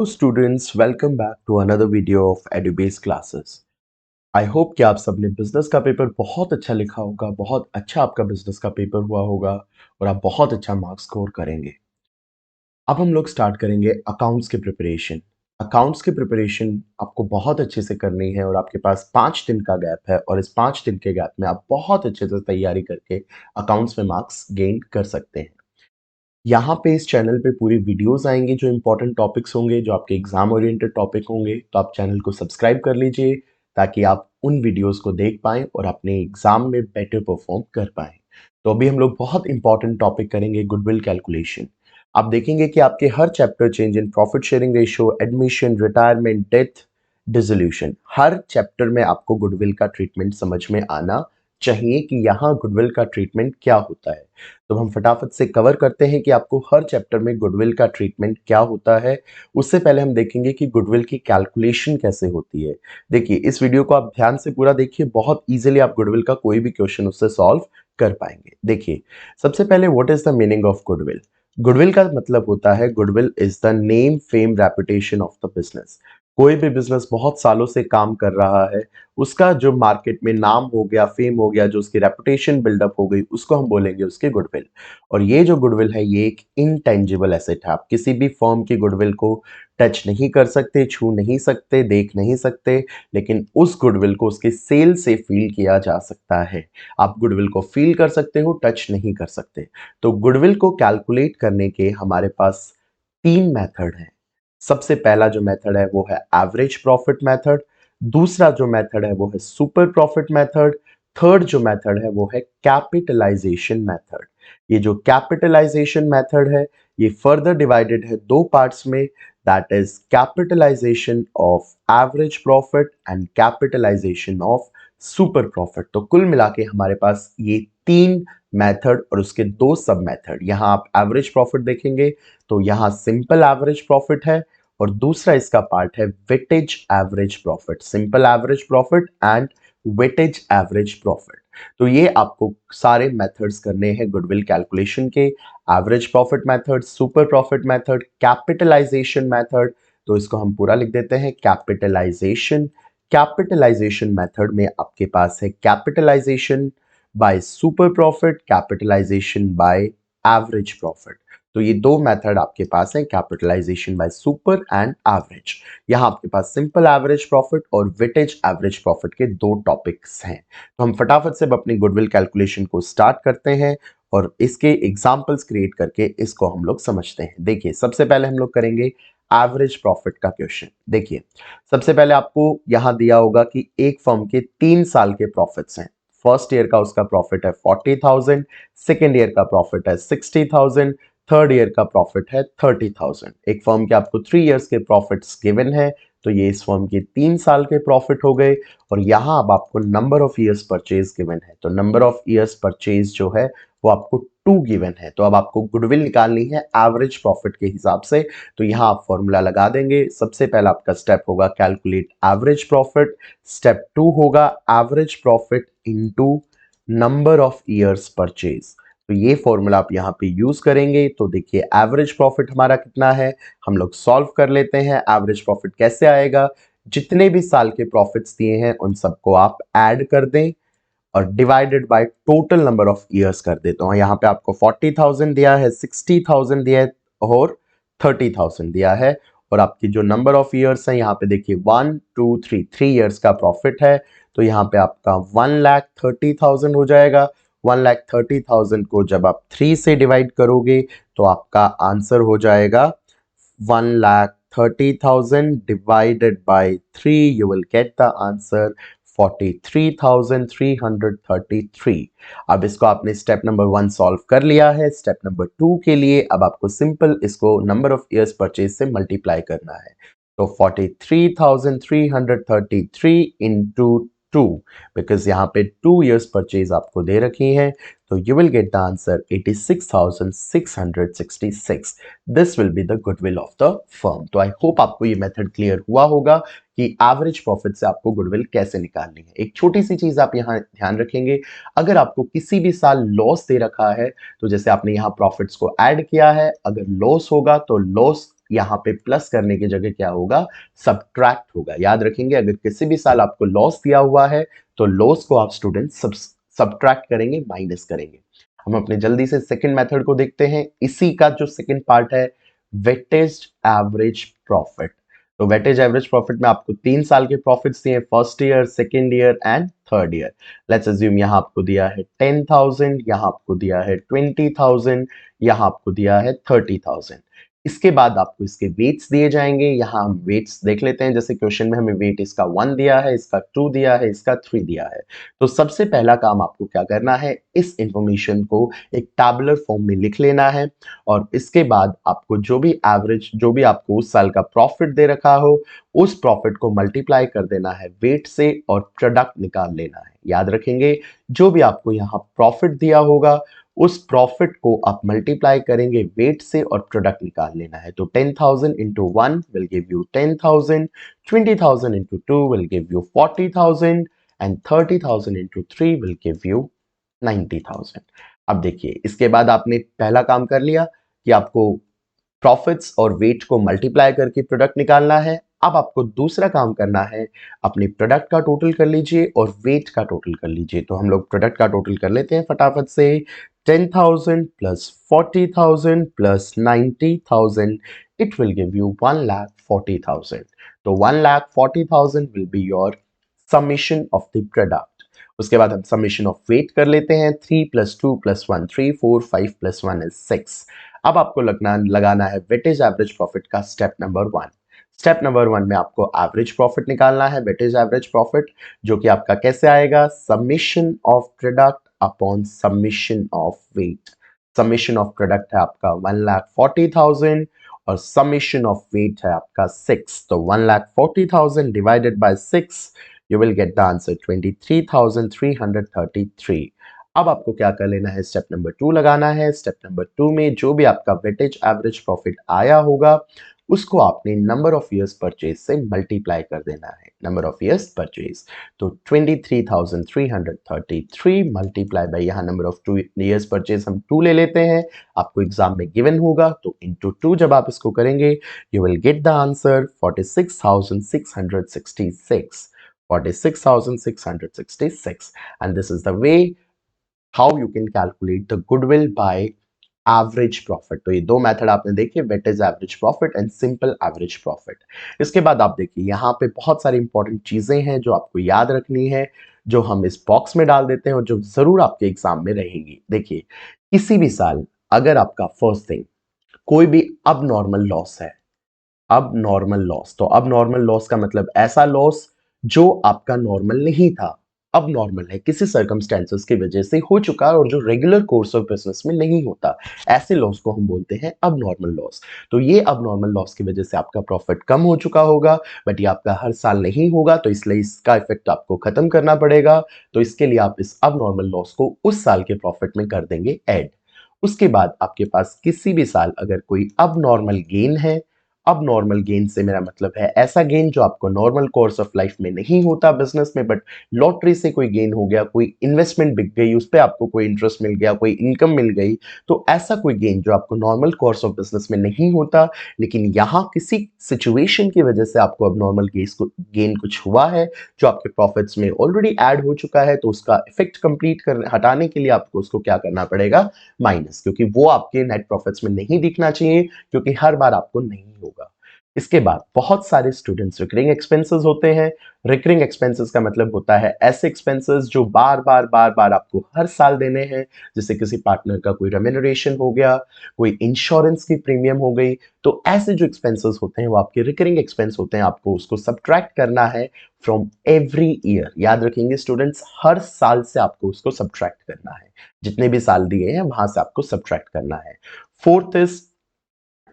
Hello students, welcome back to another video of EduBase classes. I hope कि आप सबने business का paper बहुत अच्छा लिखा होगा, बहुत अच्छा आपका बिजनेस का पेपर हुआ होगा और आप बहुत अच्छा मार्क्स स्कोर करेंगे। अब हम लोग स्टार्ट करेंगे अकाउंट्स के प्रिपरेशन। अकाउंट्स की प्रिपरेशन आपको बहुत अच्छे से करनी है और आपके पास 5 दिन का गैप है और इस 5 दिन के गैप में आप बहुत अच्छे से तैयारी करके अकाउंट्स में मार्क्स गेन कर सकते हैं। यहाँ पे इस चैनल पे पूरी वीडियोस आएंगी जो इंपॉर्टेंट टॉपिक्स होंगे, जो आपके एग्जाम ओरिएंटेड टॉपिक होंगे, तो आप चैनल को सब्सक्राइब कर लीजिए ताकि आप उन वीडियोस को देख पाएं और अपने एग्जाम में बेटर परफॉर्म कर पाएं। तो अभी हम लोग बहुत इंपॉर्टेंट टॉपिक करेंगे गुडविल कैलकुलेशन। आप देखेंगे कि आपके हर chapter change in profit sharing ratio, admission, retirement, death, dissolution, हर चैप्टर में आपको गुडविल का ट्रीटमेंट समझ में आना चाहिए कि यहाँ गुडविल का ट्रीटमेंट क्या होता है। तो हम फटाफट से कवर करते हैं कि आपको हर चैप्टर में गुडविल का ट्रीटमेंट क्या होता है। उससे पहले हम देखेंगे कि गुडविल की कैलकुलेशन कैसे होती है। देखिए, इस वीडियो को आप ध्यान से पूरा देखिए, बहुत इजीली आप गुडविल का कोई भी क्वेश्चन उससे सॉल्व कर पाएंगे। देखिए, सबसे पहले what is the meaning of goodwill. Goodwill का मतलब होता है, goodwill is the name, fame, reputation of the business. कोई भी बिजनेस बहुत सालों से काम कर रहा है, उसका जो मार्केट में नाम हो गया, फेम हो गया, जो उसकी रेपुटेशन बिल्डअप हो गई, उसको हम बोलेंगे उसकी गुडविल। और ये जो गुडविल है, ये एक इनटेंजिबल एसेट है। आप किसी भी फर्म की गुडविल को टच नहीं कर सकते, छू नहीं सकते, देख नहीं सकते, लेकिन उस गुडविल को उसके सेल से फील किया जा सकता है। आप गुडविल को फील कर सकते हो, टच नहीं कर सकते। तो गुडविल को कैलकुलेट करने के हमारे पास 3 मेथड हैं। सबसे पहला जो मेथड है वो है एवरेज प्रॉफिट मेथड, दूसरा जो मेथड है वो है सुपर प्रॉफिट मेथड, थर्ड जो मेथड है वो है कैपिटलाइजेशन मेथड। ये जो कैपिटलाइजेशन मेथड है, ये फर्दर डिवाइडेड है 2 पार्ट्स में, that is capitalization of average profit and capitalization of super profit. तो कुल मिला के हमारे पास ये 3 मेथड और उसके 2 सब मेथड। यहां आप एवरेज प्रॉफिट देखेंगे तो यहां सिंपल एवरेज प्रॉफिट है और दूसरा इसका पार्ट है weightage average profit, simple average profit and weightage average profit. तो ये आपको सारे मेथड्स करने हैं गुडविल कैलकुलेशन के, average profit method, super profit method, capitalization method. तो इसको हम पूरा लिख देते हैं कैपिटलाइजेशन। कैपिटलाइजेशन मेथड में आपके पास है capitalization by super profit, capitalization by average profit. तो ये 2 मेथड आपके पास है, capitalization by super and average. यहाँ आपके पास सिंपल एवरेज प्रॉफिट और वेटेज एवरेज प्रॉफिट के 2 टॉपिक्स हैं। तो हम फटाफट से अपनी गुडविल कैलकुलेशन को स्टार्ट करते हैं और इसके एग्जाम्पल्स क्रिएट करके इसको हम लोग समझते हैं। देखिए, सबसे पहले हम लोग करेंगे एवरेज प्रॉफिट का क्वेश्चन। देखिए, सबसे पहले आपको यहां दिया होगा कि एक फर्म के 3 साल के प्रॉफिट्स हैं। फर्स्ट ईयर का उसका प्रॉफिट है 40,000, सेकेंड ईयर का प्रॉफिट है 60,000, थर्ड ईयर का प्रॉफिट है 30,000। एक फर्म के आपको 3 इयर्स के प्रॉफिट्स गिवन है, तो ये इस फर्म के 3 साल के प्रॉफिट हो गए। और यहां अब आपको number of years purchase given है, तो नंबर ऑफ ईयर्स परचेज जो है वो आपको 2 गिवन है। तो अब आपको गुडविल निकालनी है एवरेज प्रॉफिट के हिसाब से। तो यहां आप फॉर्मूला लगा देंगे। सबसे पहला आपका स्टेप होगा कैलकुलेट एवरेज प्रॉफिट, स्टेप 2 होगा average profit into number of years purchase. तो ये फॉर्मूला आप यहाँ पे यूज करेंगे। तो देखिए, एवरेज प्रॉफिट हमारा कितना है, हम लोग सॉल्व कर लेते हैं। एवरेज प्रॉफिट कैसे आएगा, जितने भी साल के प्रॉफिट्स दिए हैं उन सबको आप ऐड कर दें और divided by total number of years कर देते हो। यहाँ पे आपको 40,000 दिया है, 60,000 दिया है और 30,000 दिया है। और आपकी जो नंबर ऑफ ईयर्स है यहाँ पे देखिए 1 2 3, 3 इयर्स का प्रॉफिट है। तो यहाँ पे आपका 1,30,000 हो जाएगा। 1,30,000 को जब आप 3 से डिवाइड करोगे तो आपका आंसर हो जाएगा 1,30,000 divided by 3, you will get the answer 43,333। अब इसको आपने स्टेप नंबर 1 सॉल्व कर लिया है। स्टेप नंबर 2 के लिए अब आपको सिंपल इसको नंबर ऑफ ईयर्स परचेज से मल्टीप्लाई करना है। तो 43,333 इंटू 2, बिकॉज यहाँ पे 2 इयर्स परचेज आपको दे रखी है, तो you will get the answer 86,666। This will be the goodwill of the firm. तो आई होप आपको ये मेथड क्लियर हुआ होगा कि एवरेज प्रॉफिट से आपको गुडविल कैसे निकालनी है। एक छोटी सी चीज आप यहाँ ध्यान रखेंगे, अगर आपको किसी भी साल लॉस दे रखा है, तो जैसे आपने यहाँ प्रॉफिट्स को ऐड किया है, अगर लॉस होगा तो लॉस यहाँ पे प्लस करने की जगह क्या होगा, सब्ट्रैक्ट होगा। याद रखेंगे, अगर किसी भी साल आपको लॉस दिया हुआ है तो लॉस को आप स्टूडेंट सब्ट्रैक्ट करेंगे, माइनस करेंगे। हम अपने जल्दी से सेकंड मेथड को देखते हैं। इसी का जो सेकंड पार्ट है, वेटेज एवरेज प्रॉफिट। तो वेटेज एवरेज प्रॉफिट में आपको 3 साल के प्रॉफिट्स दिए, first year, second year and third year. Let's assume यहाँ आपको दिया है 10,000, यहाँ आपको दिया है 20,000, यहाँ आपको दिया है 30,000। इसके बाद आपको इसके वेट्स दिए जाएंगे। यहाँ हम वेट्स देख लेते हैं। जैसे क्वेश्चन में हमें वेट इसका 1 दिया है, इसका 2 दिया है, इसका 3 दिया है। तो सबसे पहला काम आपको क्या करना है, इस इंफॉर्मेशन को एक टैबुलर फॉर्म में लिख लेना है और इसके बाद आपको जो भी एवरेज, जो भी आपको उस साल का प्रॉफिट दे रखा हो, उस प्रॉफिट को मल्टीप्लाई कर देना है वेट से और प्रोडक्ट निकाल लेना है। याद रखेंगे, जो भी आपको यहाँ प्रॉफिट दिया होगा उस प्रॉफिट को आप मल्टीप्लाई करेंगे वेट से और प्रोडक्ट निकाल लेना है। तो 10,000 into 1 will give you 10,000, 20,000 into 2 will give you 40,000 and 30,000 into 3 will give you 90,000। अब देखिए, इसके बाद आपने पहला काम कर लिया कि आपको प्रॉफिट्स और वेट को मल्टीप्लाई करके प्रोडक्ट निकालना है। अब आपको दूसरा काम करना है, अपने प्रोडक्ट का टोटल कर लीजिए और वेट का टोटल कर लीजिए। तो हम लोग प्रोडक्ट का टोटल कर लेते हैं फटाफट से। 10,000 plus 40,000 plus 90,000, it will give you 1,40,000। तो 1,40,000 will be your summation of the product. उसके बाद हम समेशन ऑफ वेट कर लेते हैं। 3 प्लस 2 प्लस 1 3, 4 5 प्लस 1 इज 6। अब आपको लगाना है वेटेज एवरेज प्रॉफिट का स्टेप नंबर 1। स्टेप नंबर 1 में आपको एवरेज प्रॉफिट निकालना है, वेटेज एवरेज प्रॉफिट, जो कि आपका कैसे आएगा, summation of product upon summation of weight. Summation of product है आपका 1,40,000 और समेशन ऑफ वेट है आपका 6। तो 1,40,000 divided by 6, you will get the answer 23,333। अब आपको क्या कर लेना है, स्टेप नंबर 2 लगाना है। स्टेप नंबर 2 में जो भी आपका वेटेज एवरेज प्रॉफिट आया होगा उसको आपने नंबर ऑफ इयर्स परचेज से मल्टीप्लाई कर देना है, नंबर ऑफ इयर्स परचेज। तो 23,333 मल्टीप्लाई बाय यहाँ नंबर ऑफ इयर्स परचेज हम 2 ले लेते हैं, आपको एग्जाम में गिवन होगा। तो इंटू 2 जब आप इसको करेंगे, you will get the answer 46,666। 46,666, and this is the way how you can calculate the goodwill by average profit. तो ये दो मेथड आपने देखे, weightage average profit and simple average profit. इसके बाद आप देखिए, यहाँ पे बहुत सारी इंपॉर्टेंट चीजें हैं जो आपको याद रखनी है, जो हम इस बॉक्स में डाल देते हैं और जो जरूर आपके एग्जाम में रहेंगी। देखिए, किसी भी साल अगर आपका फर्स्ट थिंग कोई भी अब नॉर्मल लॉस है, अब नॉर्मल लॉस, तो अब नॉर्मल लॉस का मतलब ऐसा लॉस जो आपका नॉर्मल नहीं था, अब नॉर्मल है, किसी सर्कमस्टेंसेस की वजह से हो चुका और जो रेगुलर कोर्स ऑफ बिजनेस में नहीं होता, ऐसे लॉस को हम बोलते हैं अब नॉर्मल लॉस। तो ये अब नॉर्मल लॉस की वजह से आपका प्रॉफिट कम हो चुका होगा, बट ये आपका हर साल नहीं होगा, तो इसलिए इसका इफेक्ट आपको खत्म करना पड़ेगा। तो इसके लिए आप इस अब नॉर्मल लॉस को उस साल के प्रॉफिट में कर देंगे ऐड। उसके बाद आपके पास किसी भी साल अगर कोई अब नॉर्मल गेन है, अब नॉर्मल गेन से मेरा मतलब है ऐसा गेन जो आपको नॉर्मल कोर्स ऑफ लाइफ में नहीं होता बिजनेस में, बट लॉटरी से कोई गेन हो गया, कोई इन्वेस्टमेंट बिक गई, उस पर आपको कोई इंटरेस्ट मिल गया, कोई इनकम मिल गई, तो ऐसा कोई गेन जो आपको नॉर्मल कोर्स ऑफ बिजनेस में नहीं होता, लेकिन यहाँ किसी सिचुएशन की वजह से आपको अब नॉर्मल गेन कुछ हुआ है जो आपके प्रॉफिट्स में ऑलरेडी ऐड हो चुका है, तो उसका इफेक्ट कंप्लीट कर हटाने के लिए आपको उसको क्या करना पड़ेगा, माइनस, क्योंकि वो आपके नेट प्रॉफिट्स में नहीं दिखना चाहिए, क्योंकि हर बार आपको नहीं होगा। इसके बाद बहुत सारे स्टूडेंट्स रिकरिंग एक्सपेंसेस होते हैं। रिकरिंग एक्सपेंसेस का मतलब होता है ऐसे एक्सपेंसेस जो बार बार आपको हर साल देने हैं, जैसे किसी पार्टनर का कोई रेम्यूनरेशन हो गया, कोई इंश्योरेंस की प्रीमियम हो गई। तो ऐसे जो एक्सपेंसेस होते हैं वो आपके रिकरिंग एक्सपेंस होते हैं, आपको उसको सब्ट्रैक्ट करना है फ्रॉम एवरी ईयर। याद रखेंगे स्टूडेंट्स, हर साल से आपको उसको सब्ट्रैक्ट करना है, जितने भी साल दिए हैं वहां से आपको सब्ट्रैक्ट करना है। Fourth is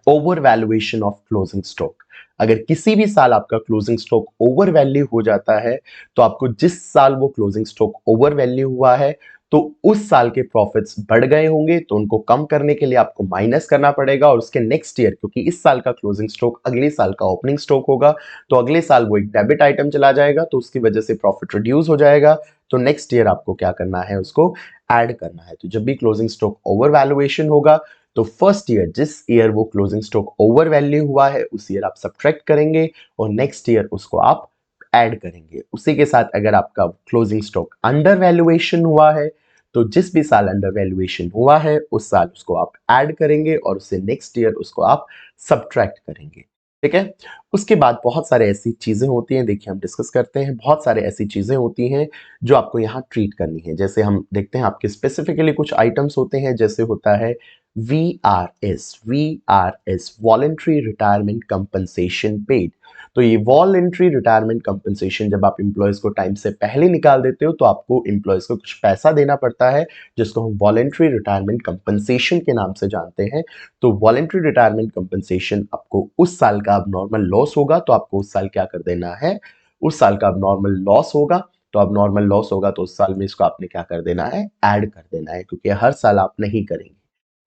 over valuation of closing stock. अगर किसी भी साल आपका क्लोजिंग स्टॉक ओवर वैल्यू हो जाता है, तो आपको जिस साल वो क्लोजिंग स्टॉक ओवर वैल्यू हुआ है, तो उस साल के प्रॉफिट्स बढ़ गए होंगे, तो उनको कम करने के लिए आपको माइनस करना पड़ेगा, और उसके नेक्स्ट ईयर, क्योंकि इस साल का क्लोजिंग स्टॉक अगले साल का ओपनिंग स्टॉक होगा, तो अगले साल वो एक डेबिट आइटम चला जाएगा, तो उसकी वजह से प्रॉफिट रिड्यूस हो जाएगा। तो नेक्स्ट ईयर आपको क्या करना है, उसको ऐड करना है। तो जब भी क्लोजिंग स्टॉक ओवर वैल्यूएशन होगा, तो फर्स्ट ईयर जिस ईयर वो क्लोजिंग स्टॉक ओवर वैल्यू हुआ है उस ईयर आप सब्ट्रैक्ट करेंगे और नेक्स्ट ईयर उसको आप ऐड करेंगे। उसी के साथ अगर आपका क्लोजिंग स्टॉक अंडर वैल्यूएशन हुआ है तो जिस भी साल अंडर वैल्यूएशन हुआ है उस साल उसको आप ऐड करेंगे और उससे नेक्स्ट ईयर उसको आप सब्ट्रैक्ट करेंगे। ठीक है। उसके बाद बहुत सारे ऐसी चीजें होती हैं, देखिए हम डिस्कस करते हैं, बहुत सारे ऐसी चीजें होती हैं जो आपको यहाँ ट्रीट करनी है। जैसे हम देखते हैं आपके स्पेसिफिकली कुछ आइटम्स होते हैं, जैसे होता है VRS voluntary retirement compensation paid. तो ये वॉलेंट्री रिटायरमेंट कंपनसेशन जब आप एम्प्लॉयज को टाइम से पहले निकाल देते हो तो आपको एम्प्लॉयज को कुछ पैसा देना पड़ता है, जिसको हम वॉलेंट्री रिटायरमेंट कंपनसेशन के नाम से जानते हैं। तो वॉलेंट्री रिटायरमेंट कंपनसेशन आपको उस साल का अब नॉर्मल लॉस होगा तो आपको उस साल क्या कर देना है, उस साल का अब नॉर्मल लॉस होगा तो अब नॉर्मल लॉस होगा तो उस साल में इसको आपने क्या कर देना है, ऐड कर देना है, क्योंकि हर साल आप नहीं करेंगे।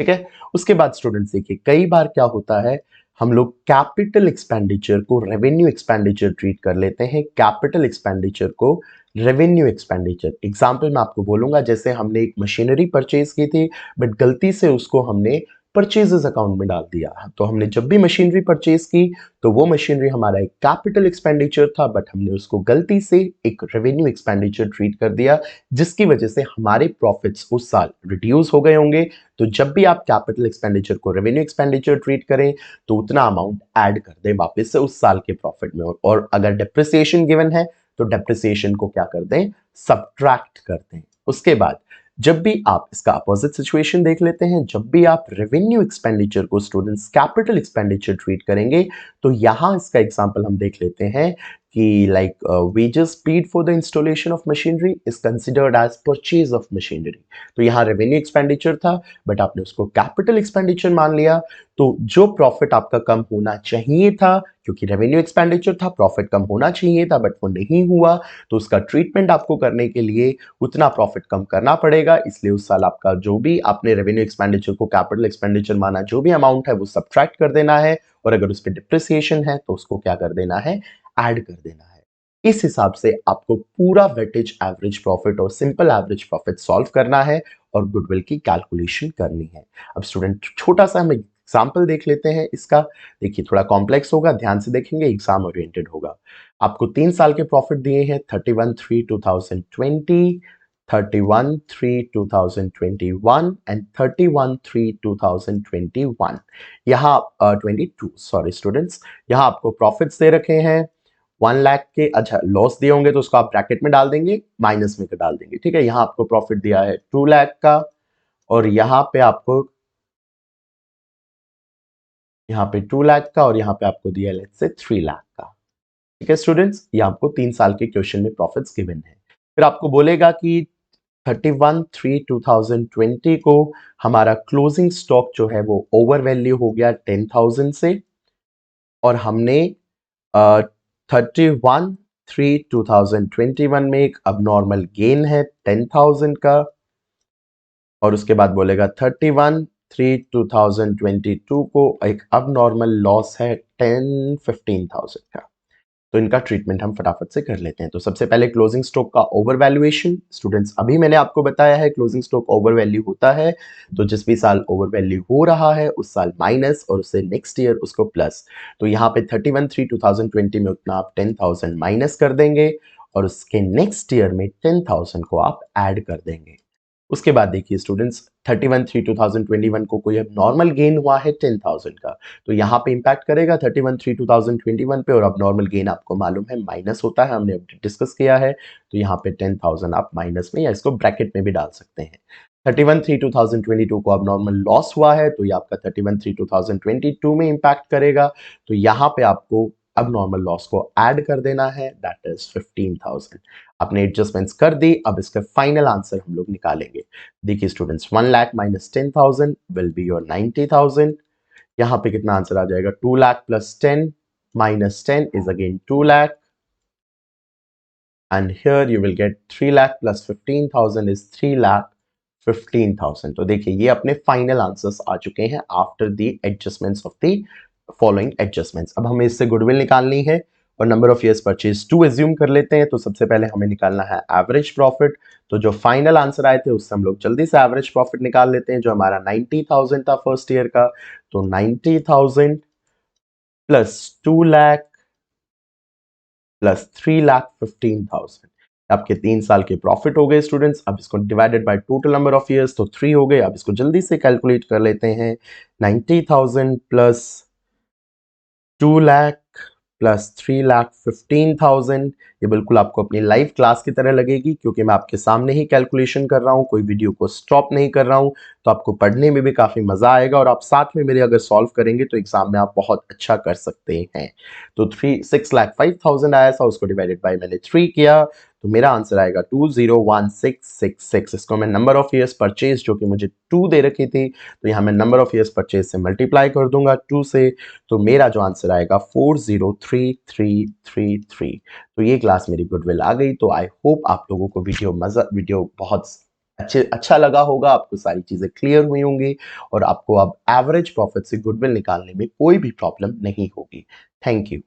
ठीक है। उसके बाद स्टूडेंट्स देखिए कई बार क्या होता है, हम लोग कैपिटल एक्सपेंडिचर को रेवेन्यू एक्सपेंडिचर ट्रीट कर लेते हैं, कैपिटल एक्सपेंडिचर को रेवेन्यू एक्सपेंडिचर। एग्जाम्पल मैं आपको बोलूंगा, जैसे हमने एक मशीनरी परचेज की थी बट गलती से उसको हमने परचेजेस अकाउंट में डाल दिया, तो हमने जब भी मशीनरी परचेज की तो वो मशीनरी हमारा एक कैपिटल एक्सपेंडिचर था बट हमने उसको गलती से एक रेवेन्यू एक्सपेंडिचर ट्रीट कर दिया, जिसकी वजह से हमारे प्रॉफिट्स उस साल रिड्यूस हो गए होंगे। तो जब भी आप कैपिटल एक्सपेंडिचर को रेवेन्यू एक्सपेंडिचर ट्रीट करें तो उतना अमाउंट ऐड कर दें वापस से उस साल के प्रॉफिट में, और अगर डेप्रिसिएशन गिवन है तो डेप्रिसिएशन को क्या कर दें, सब्ट्रैक्ट कर दें। उसके बाद जब भी आप इसका अपोजिट सिचुएशन देख लेते हैं, जब भी आप रेवेन्यू एक्सपेंडिचर को स्टूडेंट्स कैपिटल एक्सपेंडिचर ट्रीट करेंगे तो यहां इसका एग्जांपल हम देख लेते हैं कि like wages paid for the installation of machinery is considered as purchase of machinery. तो यहां रेवेन्यू एक्सपेंडिचर था बट आपने उसको कैपिटल एक्सपेंडिचर मान लिया, तो जो प्रॉफिट आपका कम होना चाहिए था, क्योंकि रेवेन्यू एक्सपेंडिचर था प्रॉफिट कम होना चाहिए था बट वो नहीं हुआ, तो उसका ट्रीटमेंट आपको करने के लिए उतना प्रॉफिट कम करना पड़ेगा। इसलिए उस साल आपका जो भी आपने रेवेन्यू एक्सपेंडिचर को कैपिटल एक्सपेंडिचर माना, जो भी अमाउंट है वो सब्ट्रैक्ट कर देना है, और अगर उस पर डिप्रिसिएशन है तो उसको क्या कर देना है, ऐड कर देना है। इस हिसाब से आपको पूरा वेटेज एवरेज प्रॉफिट और सिंपल एवरेज प्रॉफिट सॉल्व करना है और गुडविल की कैलकुलेशन करनी है। अब स्टूडेंट छोटा सा हम एग्जाम्पल देख लेते हैं इसका। देखिए थोड़ा कॉम्प्लेक्स होगा, ध्यान से देखेंगे, एग्जाम ओरिएंटेड होगा। आपको 3 साल के प्रॉफिट दिए हैं 31/3/2020, 31/3/2021 एंड 31/3/2021। यहाँ 22 सॉरी स्टूडेंट्स, यहाँ आपको प्रॉफिट्स दे रखे हैं 1 लाख के। अच्छा लॉस दिए होंगे तो उसको आप ब्रैकेट में डाल देंगे, माइनस में डाल देंगे। ठीक है। यहाँ आपको प्रॉफिट दिया है 2 लाख का और यहाँ पे आपको, यहाँ पे 2 लाख का और यहाँ पे आपको दिया लेट्स से 3 लाख का। ठीक है स्टूडेंट्स, ये आपको 3 साल के क्वेश्चन में प्रॉफिट्स गिवन है। फिर आपको बोलेगा कि 31/3/2020 को हमारा क्लोजिंग स्टॉक जो है वो ओवर वैल्यू हो गया 10,000 से, और हमने 31/3/2021 में एक अबनॉर्मल गेन है 10,000 का, और उसके बाद बोलेगा 31/3/2022 को एक अबनॉर्मल लॉस है 15,000 का। तो इनका ट्रीटमेंट हम फटाफट से कर लेते हैं। तो सबसे पहले क्लोजिंग स्टॉक का ओवर वैल्यूएशन। स्टूडेंट्स अभी मैंने आपको बताया है क्लोजिंग स्टॉक ओवर वैल्यू होता है तो जिस भी साल ओवर वैल्यू हो रहा है उस साल माइनस और उससे नेक्स्ट ईयर उसको प्लस। तो यहाँ पे 31/3/2020 में उतना आप 10,000 माइनस कर देंगे और उसके नेक्स्ट ईयर में 10,000 को आप ऐड कर देंगे। उसके बाद देखिए स्टूडेंट्स 31/3/2021 को कोई अब नॉर्मल गेन हुआ है 10,000 का, तो यहाँ पे इंपैक्ट करेगा 31/3/2021 पे, और अब नॉर्मल गेन आपको मालूम है माइनस होता है, हमने डिस्कस किया है। तो यहाँ पे 10,000 आप माइनस में या इसको ब्रैकेट में भी डाल सकते हैं। 31/3/2022 को अब नॉर्मल लॉस हुआ है तो ये आपका 31/3/2022 में इंपैक्ट करेगा, तो यहाँ पे आपको अब नॉर्मल लॉस को ऐड कर देना है, दैट इज 15,000। आपने एडजस्टमेंट्स कर दी, अब इसका फाइनल आंसर हम लोग निकालेंगे। देखिए students 1 lakh minus 10,000 will be your 90,000। यहाँ पे कितना आंसर आ जाएगा, 2 lakh plus 10 minus 10 is again 2 lakh, and here you will get 3 lakh plus 15,000 is 3,15,000। तो देखिए ये अपने फाइनल आंसर्स आ चुके हैं after the adjustments of the following adjustments. अब हमें इससे गुडविल निकालनी है और number of years purchase 2 assume कर लेते हैं। तो सबसे पहले हमें निकालना है एवरेज प्रॉफिट। तो जो फाइनल आंसर आए थे उससे हम लोग जल्दी से एवरेज प्रॉफिट निकाल लेते हैं, जो हमारा 90,000 था फर्स्ट ईयर का। तो 90,000 प्लस 2 लाख प्लस 3,15,000 आपके 3 साल के प्रॉफिट हो गए स्टूडेंट्स। अब इसको divided by total number of years तो 3 हो गए। अब इसको जल्दी से कैलकुलेट कर लेते हैं। 90,000 प्लस 2 लाख प्लस 3,15,000, ये बिल्कुल आपको अपनी लाइव क्लास की तरह लगेगी, क्योंकि मैं आपके सामने ही कैलकुलेशन कर रहा हूँ, कोई वीडियो को स्टॉप नहीं कर रहा हूँ। तो आपको पढ़ने में भी काफ़ी मज़ा आएगा और आप साथ में मेरे अगर सॉल्व करेंगे तो एग्जाम में आप बहुत अच्छा कर सकते हैं। तो 6,05,000 आया था, उसको डिवाइडेड बाय मैंने 3 किया, तो मेरा आंसर आएगा 201666। इसको मैं नंबर ऑफ ईयर्स परचेज जो कि मुझे 2 दे रखी थी, तो यहाँ मैं नंबर ऑफ ईयर्स परचेज से मल्टीप्लाई कर दूंगा 2 से। तो मेरा जो आंसर आएगा 403,333। तो ये क्लास मेरी गुडविल आ गई। तो आई होप आप लोगों को वीडियो बहुत अच्छा लगा होगा, आपको सारी चीजें क्लियर हुई होंगी और आपको अब एवरेज प्रॉफिट से गुडविल निकालने में कोई भी प्रॉब्लम नहीं होगी। Thank you.